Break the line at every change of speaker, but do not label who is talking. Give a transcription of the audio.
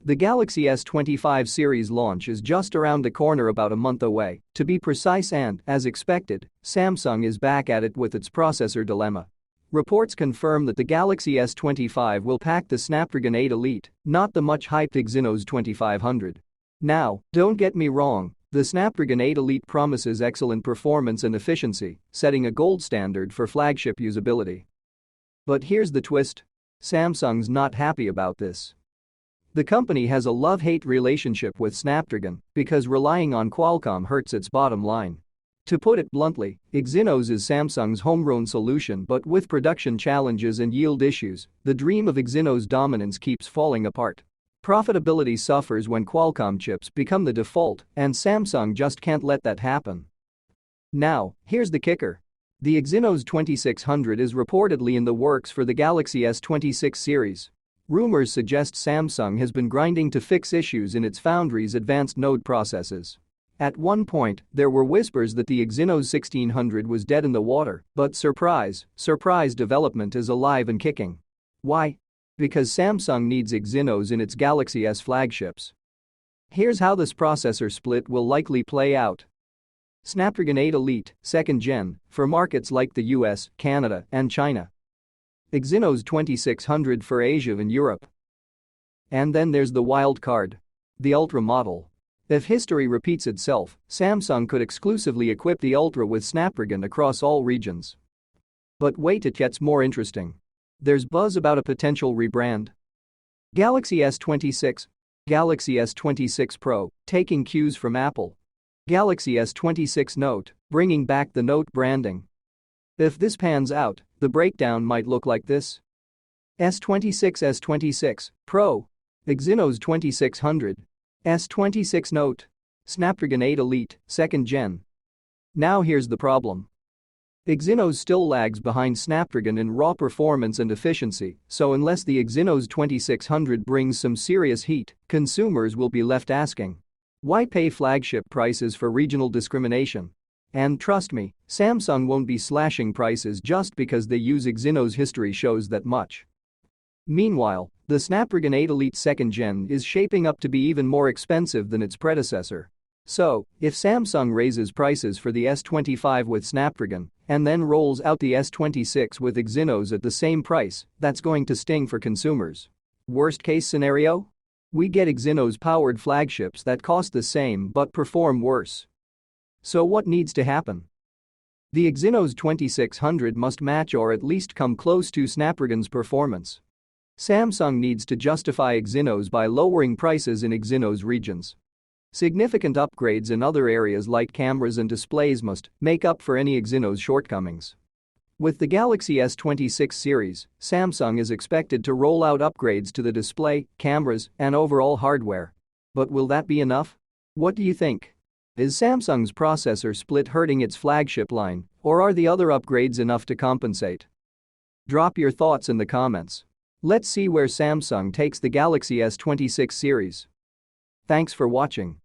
The Galaxy S25 series launch is just around the corner, about a month away, to be precise, and, as expected, Samsung is back at it with its processor dilemma. Reports confirm that the Galaxy S25 will pack the Snapdragon 8 Elite, not the much-hyped Exynos 2500. Now, don't get me wrong, the Snapdragon 8 Elite promises excellent performance and efficiency, setting a gold standard for flagship usability. But here's the twist. Samsung's not happy about this. The company has a love-hate relationship with Snapdragon because relying on Qualcomm hurts its bottom line. To put it bluntly, Exynos is Samsung's homegrown solution, but with production challenges and yield issues, the dream of Exynos dominance keeps falling apart. Profitability suffers when Qualcomm chips become the default, and Samsung just can't let that happen. Now, here's the kicker. The Exynos 2600 is reportedly in the works for the Galaxy S26 series. Rumors suggest Samsung has been grinding to fix issues in its foundry's advanced node processes. At one point, there were whispers that the Exynos 1600 was dead in the water, but surprise, development is alive and kicking. Why? Because Samsung needs Exynos in its Galaxy S flagships. Here's how this processor split will likely play out. Snapdragon 8 Elite, 2nd Gen, for markets like the US, Canada, and China. Exynos 2600 for Asia and Europe. And then there's the wild card. The Ultra model. If history repeats itself, Samsung could exclusively equip the Ultra with Snapdragon across all regions. But wait, it gets more interesting. There's buzz about a potential rebrand. Galaxy S26, Galaxy S26 Pro, taking cues from Apple. Galaxy S26 Note, bringing back the Note branding. If this pans out, the breakdown might look like this. S26 Pro, Exynos 2600, S26 Note, Snapdragon 8 Elite, 2nd Gen. Now here's the problem. Exynos still lags behind Snapdragon in raw performance and efficiency, so unless the Exynos 2600 brings some serious heat, consumers will be left asking, why pay flagship prices for regional discrimination? And trust me, Samsung won't be slashing prices just because they use Exynos. History shows that much. Meanwhile, the Snapdragon 8 Elite 2nd Gen is shaping up to be even more expensive than its predecessor. So, if Samsung raises prices for the S25 with Snapdragon and then rolls out the S26 with Exynos at the same price, that's going to sting for consumers. Worst case scenario? We get Exynos-powered flagships that cost the same but perform worse. So what needs to happen? The Exynos 2600 must match or at least come close to Snapdragon's performance. Samsung needs to justify Exynos by lowering prices in Exynos regions. Significant upgrades in other areas like cameras and displays must make up for any Exynos shortcomings. With the Galaxy S26 series, Samsung is expected to roll out upgrades to the display, cameras, and overall hardware. But will that be enough? What do you think? Is Samsung's processor split hurting its flagship line, or are the other upgrades enough to compensate? Drop your thoughts in the comments. Let's see where Samsung takes the Galaxy S26 series. Thanks for watching.